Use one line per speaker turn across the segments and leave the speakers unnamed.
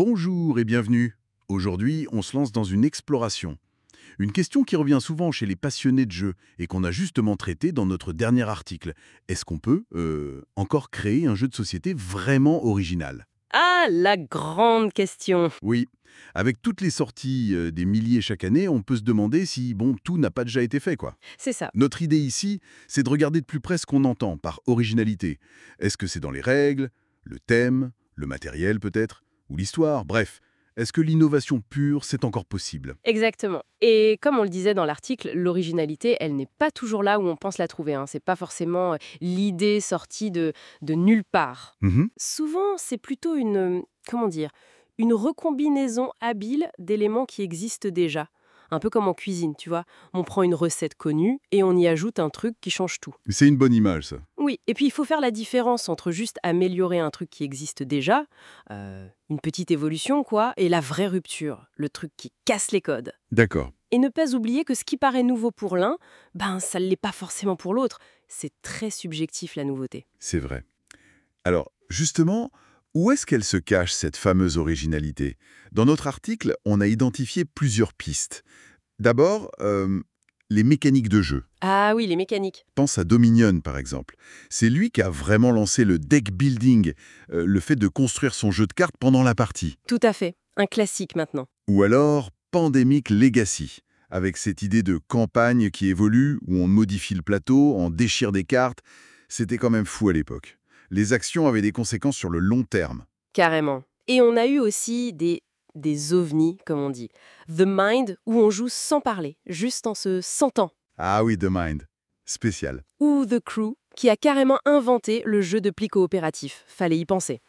Bonjour et bienvenue. Aujourd'hui, on se lance dans une exploration. Une question qui revient souvent chez les passionnés de jeux et qu'on a justement traitée dans notre dernier article. Est-ce qu'on peut encore créer un jeu de société vraiment original?
Ah, la grande question.
Oui, avec toutes les sorties des milliers chaque année, on peut se demander si, bon, tout n'a pas déjà été fait, quoi.
C'est ça.
Notre idée ici, c'est de regarder de plus près ce qu'on entend par originalité. Est-ce que c'est dans les règles, le thème, le matériel peut-être, ou l'histoire? Bref, est-ce que l'innovation pure, c'est encore possible?
Exactement. Et comme on le disait dans l'article, l'originalité, elle n'est pas toujours là où on pense la trouver, hein. C'est pas forcément l'idée sortie de nulle part.
Mhm.
Souvent, c'est plutôt comment dire, une recombinaison habile d'éléments qui existent déjà. Un peu comme en cuisine, tu vois. On prend une recette connue et on y ajoute un truc qui change tout.
C'est une bonne image, ça.
Oui, et puis il faut faire la différence entre juste améliorer un truc qui existe déjà, une petite évolution quoi, et la vraie rupture, le truc qui casse les codes.
D'accord,
Et ne pas oublier que ce qui paraît nouveau pour l'un, ben ça ne l'est pas forcément pour l'autre. C'est très subjectif la nouveauté.
c'est vrai. Alors, justement, où est-ce qu'elle se cache, cette fameuse originalité? Dans notre article, on a identifié plusieurs pistes. D'abord, les mécaniques de jeu.
Ah oui, les mécaniques.
Pense à Dominion, par exemple. C'est lui qui a vraiment lancé le deck building, le fait de construire son jeu de cartes pendant la partie.
Tout à fait. Un classique maintenant.
Ou alors Pandemic Legacy, avec cette idée de campagne qui évolue, où on modifie le plateau, on déchire des cartes. C'était quand même fou à l'époque. Les actions avaient des conséquences sur le long terme.
Carrément. Et on a eu aussi des ovnis, comme on dit. The Mind, où on joue sans parler, juste en se sentant.
Ah oui, The Mind. Spécial.
Ou The Crew, qui a carrément inventé le jeu de pli coopératif. Fallait y penser.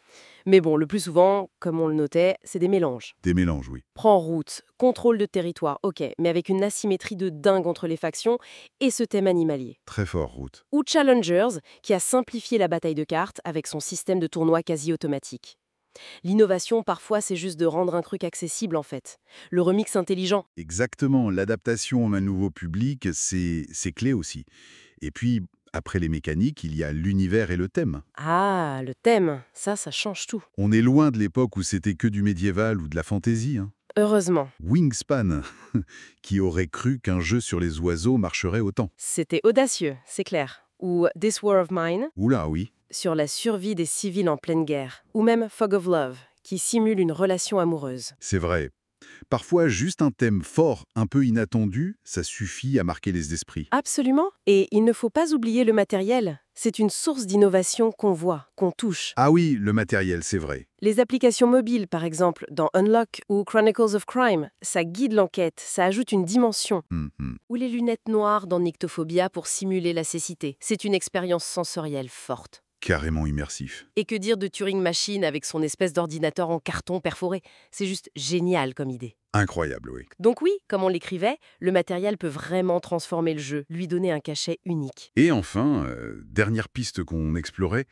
Mais bon, le plus souvent, comme on le notait, c'est des mélanges.
Des mélanges, oui.
Prends route, contrôle de territoire, ok, mais avec une asymétrie de dingue entre les factions et ce thème animalier.
Très fort, Route.
Ou Challengers, qui a simplifié la bataille de cartes avec son système de tournoi quasi automatique. L'innovation, parfois, c'est juste de rendre un truc accessible, en fait. Le remix intelligent.
Exactement, l'adaptation à un nouveau public, c'est clé aussi. Et puis, après les mécaniques, il y a l'univers et le thème.
Ah, le thème, ça change tout.
On est loin de l'époque où c'était que du médiéval ou de la fantaisie, hein.
Heureusement.
Wingspan, qui aurait cru qu'un jeu sur les oiseaux marcherait autant.
C'était audacieux, c'est clair. Ou This War of Mine,
Oula, oui,
sur la survie des civils en pleine guerre. Ou même Fog of Love, qui simule une relation amoureuse.
c'est vrai. Parfois, juste un thème fort, un peu inattendu, ça suffit à marquer les esprits.
Absolument. Et il ne faut pas oublier le matériel. C'est une source d'innovation qu'on voit, qu'on touche.
Ah oui, le matériel, c'est vrai.
Les applications mobiles, par exemple, dans Unlock ou Chronicles of Crime, ça guide l'enquête, ça ajoute une dimension.
Mhm.
Ou les lunettes noires dans Nyctophobia pour simuler la cécité. C'est une expérience sensorielle forte.
Carrément immersif.
Et que dire de Turing Machine avec son espèce d'ordinateur en carton perforé? C'est juste génial comme idée.
Incroyable, oui.
Donc oui, comme on l'écrivait, le matériel peut vraiment transformer le jeu, lui donner un cachet unique.
Et enfin, dernière piste qu'on explorait,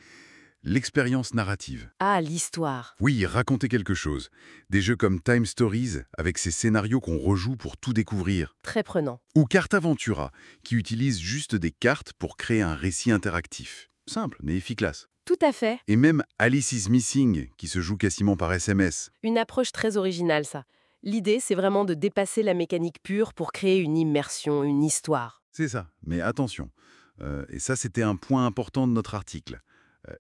l'expérience narrative.
Ah, l'histoire.
Oui, raconter quelque chose. Des jeux comme Time Stories, avec ces scénarios qu'on rejoue pour tout découvrir.
Très prenant.
Ou Cartaventura, qui utilise juste des cartes pour créer un récit interactif. Simple, mais efficace.
Tout à fait.
Et même Alice is Missing, qui se joue quasiment par SMS.
Une approche très originale, ça. L'idée, c'est vraiment de dépasser la mécanique pure pour créer une immersion, une histoire.
C'est ça, mais attention. Et ça, c'était un point important de notre article.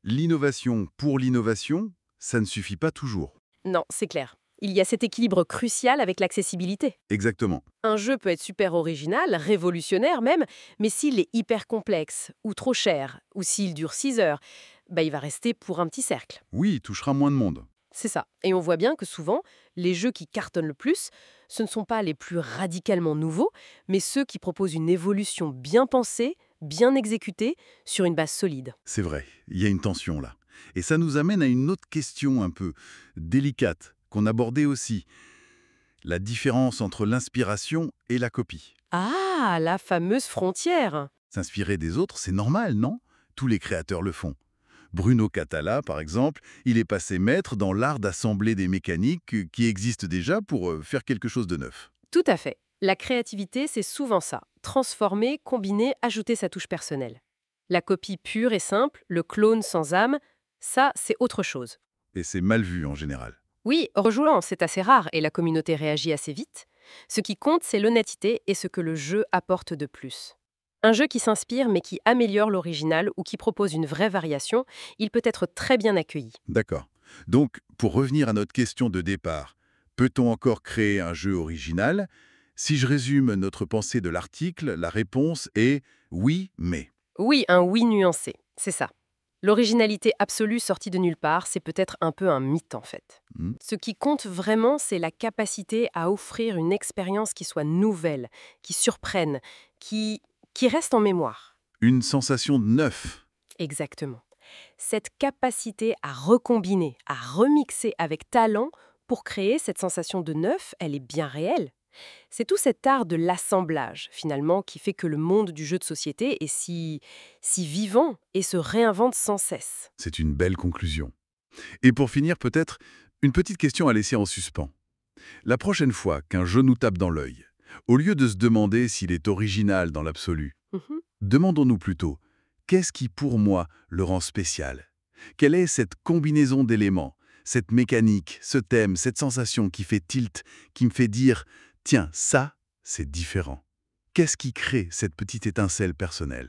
L'innovation pour l'innovation, ça ne suffit pas toujours.
Non, c'est clair. Il y a cet équilibre crucial avec l'accessibilité.
Exactement.
Un jeu peut être super original, révolutionnaire même, mais s'il est hyper complexe, ou trop cher, ou s'il dure 6 heures, bah, il va rester pour un petit cercle.
Oui, il touchera moins de monde.
C'est ça. Et on voit bien que souvent, les jeux qui cartonnent le plus, ce ne sont pas les plus radicalement nouveaux, mais ceux qui proposent une évolution bien pensée, bien exécutée, sur une base solide.
C'est vrai, il y a une tension là. Et ça nous amène à une autre question un peu délicate, qu'on abordait aussi. La différence entre l'inspiration et la copie.
Ah, la fameuse frontière.
S'inspirer des autres, c'est normal, non? Tous les créateurs le font. Bruno Catala, par exemple, il est passé maître dans l'art d'assembler des mécaniques qui existent déjà pour faire quelque chose de neuf.
Tout à fait. La créativité, c'est souvent ça. Transformer, combiner, ajouter sa touche personnelle. La copie pure et simple, le clone sans âme, ça, c'est autre chose.
Et c'est mal vu en général.
Oui, rejouant, c'est assez rare et la communauté réagit assez vite. Ce qui compte, c'est l'honnêteté et ce que le jeu apporte de plus. Un jeu qui s'inspire mais qui améliore l'original ou qui propose une vraie variation, il peut être très bien accueilli.
D'accord. Donc, pour revenir à notre question de départ, peut-on encore créer un jeu original? Si je résume notre pensée de l'article, la réponse est oui, mais.
Oui, un oui nuancé, c'est ça. L'originalité absolue sortie de nulle part, c'est peut-être un peu un mythe en fait.
Hmm.
Ce qui compte vraiment, c'est la capacité à offrir une expérience qui soit nouvelle, qui surprenne, qui reste en mémoire.
Une sensation de neuf.
Exactement. Cette capacité à recombiner, à remixer avec talent pour créer cette sensation de neuf, elle est bien réelle. C'est tout cet art de l'assemblage, finalement, qui fait que le monde du jeu de société est si vivant et se réinvente sans cesse.
C'est une belle conclusion. Et pour finir, peut-être, une petite question à laisser en suspens. La prochaine fois qu'un jeu nous tape dans l'œil, au lieu de se demander s'il est original dans l'absolu,
Mhm.
demandons-nous plutôt, qu'est-ce qui pour moi le rend spécial? Quelle est cette combinaison d'éléments, cette mécanique, ce thème, cette sensation qui fait tilt, qui me fait dire, tiens, ça, c'est différent. Qu'est-ce qui crée cette petite étincelle personnelle?